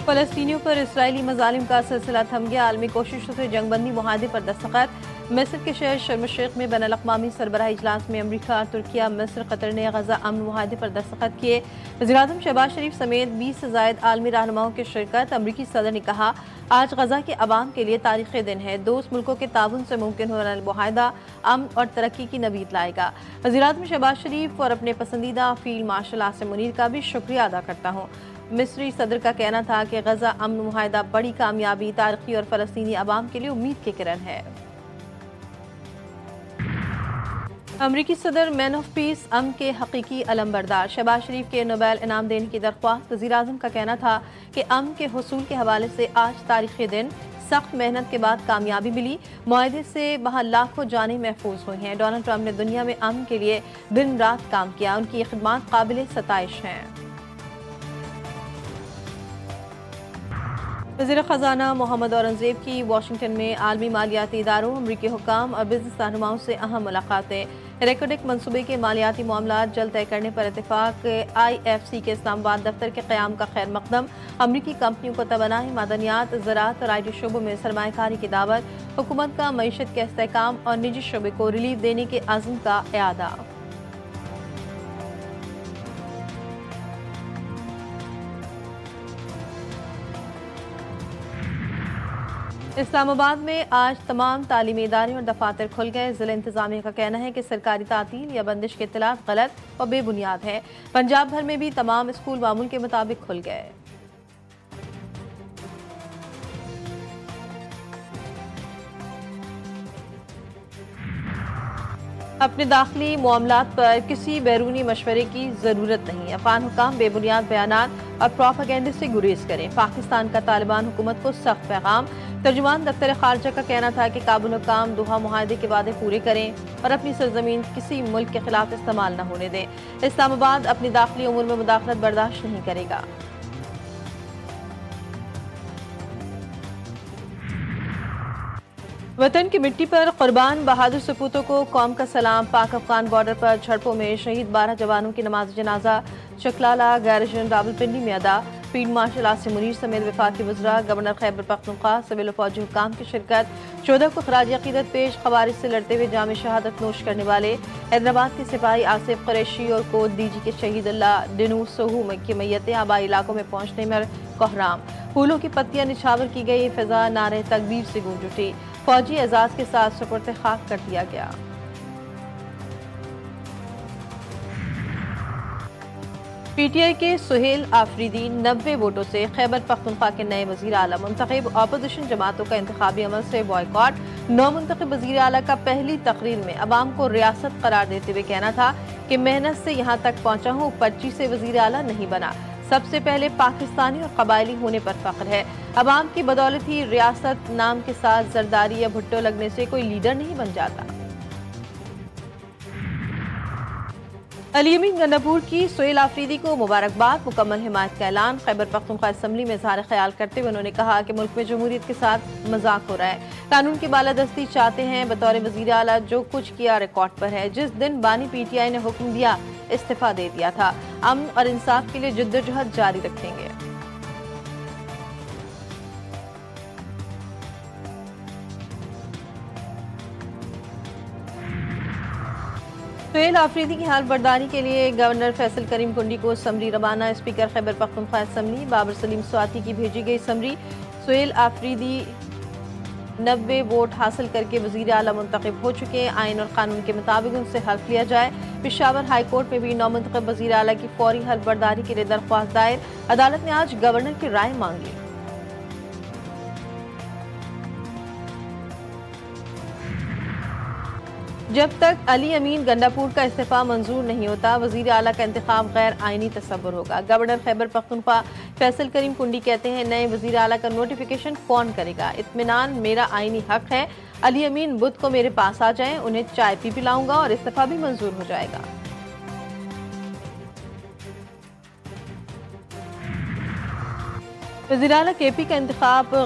فلسطینیوں پر اسرائیلی مظالم کا سلسلہ تھم گیا، عالمی کوششوں سے جنگ بندی معاہدے پر دستخط۔ مصر کے شہر شرم الشیخ میں بین الاقوامی سربراہی اجلاس میں امریکہ، ترکیہ، مصر، قطر نے غزہ امن معاہدے پر دستخط کیے۔ وزیراعظم شہباز شریف سمیت 20 سے زائد عالمی رہنماؤں کی شرکت۔ امریکی صدر نے کہا، آج غزہ کے عوام کے لیے تاریخی دن ہے، دوست ملکوں کے تعاون سے ممکن ہونے والا معاہدہ امن اور ترقی کی نوید لائے گا۔ وزیراعظم شہباز شریف اور اپنے پسندیدہ فیلڈ مارشل عاصم منیر کا بھی شکریہ ادا کرتا ہوں۔ مصری صدر کا کہنا تھا کہ غزہ امن معاہدہ بڑی کامیابی، تاریخی اور فلسطینی عوام کے لیے امید کی کرن ہے۔ امریکی صدر مین آف پیس، امن کے حقیقی علم بردار، شہباز شریف کے نوبیل انعام دینے کی درخواست۔ وزیراعظم کا کہنا تھا کہ امن کے حصول کے حوالے سے آج تاریخی دن، سخت محنت کے بعد کامیابی ملی، معاہدے سے وہاں لاکھوں جانیں محفوظ ہوئی ہیں۔ ڈونلڈ ٹرمپ نے دنیا میں امن کے لیے دن رات کام کیا، ان کی خدمات قابل ستائش ہیں۔ وزیر خزانہ محمد اورنگزیب کی واشنگٹن میں عالمی مالیاتی اداروں، امریکی حکام اور بزنس رہنماؤں سے اہم ملاقاتیں۔ ریکوڈک منصوبے کے مالیاتی معاملات جلد طے کرنے پر اتفاق۔ آئی ایف سی کے اسلام آباد دفتر کے قیام کا خیر مقدم۔ امریکی کمپنیوں کو توانائی، معدنیات، زراعت اور آئی ٹی شعبوں میں سرمایہ کاری کی دعوت۔ حکومت کا معیشت کے استحکام اور نجی شعبے کو ریلیف دینے کے عزم کا اعادہ۔ اسلام آباد میں آج تمام تعلیمی ادارے اور دفاتر کھل گئے۔ ضلع انتظامیہ کا کہنا ہے کہ سرکاری تعطیل یا بندش کے اطلاعات غلط اور بے بنیاد ہیں۔ پنجاب بھر میں بھی تمام اسکول معمول کے مطابق کھل گئے۔ اپنے داخلی معاملات پر کسی بیرونی مشورے کی ضرورت نہیں۔ افغان حکام بے بنیاد بیانات اور پروپیگنڈے سے گریز کریں۔ پاکستان کا طالبان حکومت کو سخت پیغام۔ ترجمان دفتر خارجہ کا کہنا تھا کہ کابل حکام دوحہ معاہدے کے وعدے پورے کریں اور اپنی سرزمین کسی ملک کے خلاف استعمال نہ ہونے دیں۔ اسلام آباد اپنی داخلی امور میں مداخلت برداشت نہیں کرے گا۔ وطن کی مٹی پر قربان بہادر سپوتوں کو قوم کا سلام۔ پاک افغان بارڈر پر جھڑپوں میں شہید 12 جوانوں کی نماز جنازہ چکلالہ گیرشن راولپنڈی میں ادا۔ فیلڈ مارشل عاصم منیر سمیت وفاقی وزراء، گورنر خیبر پختونخوا، سول و فوجی حکام کی شرکت۔ 14 کو خراج عقیدت پیش۔ خوارج سے لڑتے ہوئے جام شہادت نوش کرنے والے حیدرآباد کے سپاہی آصف قریشی اور کوٹ ڈی جی کے شہید اللہ ڈنو سوہو کی میتیں آبائی علاقوں میں پہنچنے میں کوہرام۔ پھولوں کی پتیاں نچھاور کی گئی، فضا نعرے تکبیر سے گونج اٹھی۔ فوجی اعزاز کے ساتھ سپرد خاک کر دیا گیا۔ پی ٹی آئی کے سہیل آفریدی 90 ووٹوں سے خیبر پختونخوا کے نئے وزیر اعلیٰ منتخب۔ اپوزیشن جماعتوں کا انتخابی عمل سے بائیکاٹ۔ نو منتخب وزیر اعلیٰ کا پہلی تقریر میں عوام کو ریاست قرار دیتے ہوئے کہنا تھا کہ محنت سے یہاں تک پہنچا ہوں، 25 سے وزیر اعلیٰ نہیں بنا۔ سب سے پہلے پاکستانی اور قبائلی ہونے پر فخر ہے۔ عوام کی بدولت ہی ریاست نام کے ساتھ زرداری یا بھٹو لگنے سے کوئی لیڈر نہیں بن جاتا۔ علی امین گنڈاپور کی سہیل آفریدی کو مبارکباد، مکمل حمایت کا اعلان۔ خیبر پختونخوا اسمبلی میں اظہار خیال کرتے ہوئے انہوں نے کہا کہ ملک میں جمہوریت کے ساتھ مذاق ہو رہا ہے۔ قانون کی بالادستی چاہتے ہیں۔ بطور وزیر اعلیٰ جو کچھ کیا ریکارڈ پر ہے۔ جس دن بانی پی ٹی آئی نے حکم دیا استعفیٰ دے دیا تھا۔ امن اور انصاف کے لیے جدوجہد جاری رکھیں گے۔ سہیل آفریدی کی حال برداری کے لیے گورنر فیصل کریم کنڈی کو سمری روانہ۔ اسپیکر خیبر پختونخوا اسمبلی بابر سلیم سواتی کی بھیجی گئی سمری۔ سہیل آفریدی 90 ووٹ حاصل کر کے وزیر اعلیٰ منتخب ہو چکے ہیں۔ آئین اور قانون کے مطابق ان سے حلف لیا جائے۔ پشاور ہائی کورٹ میں بھی نو منتخب وزیر اعلیٰ کی فوری حلف برداری کے لیے درخواست دائر۔ عدالت نے آج گورنر کی رائے مانگ لی۔ جب تک علی امین گنڈاپور کا استعفیٰ منظور نہیں ہوتا، وزیر اعلیٰ کا انتخاب غیر آئینی تصور ہوگا۔ گورنر خیبر پختونخوا فیصل کریم کنڈی کہتے ہیں نئے وزیر اعلیٰ کا نوٹیفیکیشن کون کرے گا؟ اطمینان میرا آئینی حق ہے۔ علی امین بدھ کو میرے پاس آ جائیں، انہیں چائے پی پلاؤں گا اور استعفیٰ بھی منظور ہو جائے گا۔ وزیر اعلیٰ کے پی کا انتخاب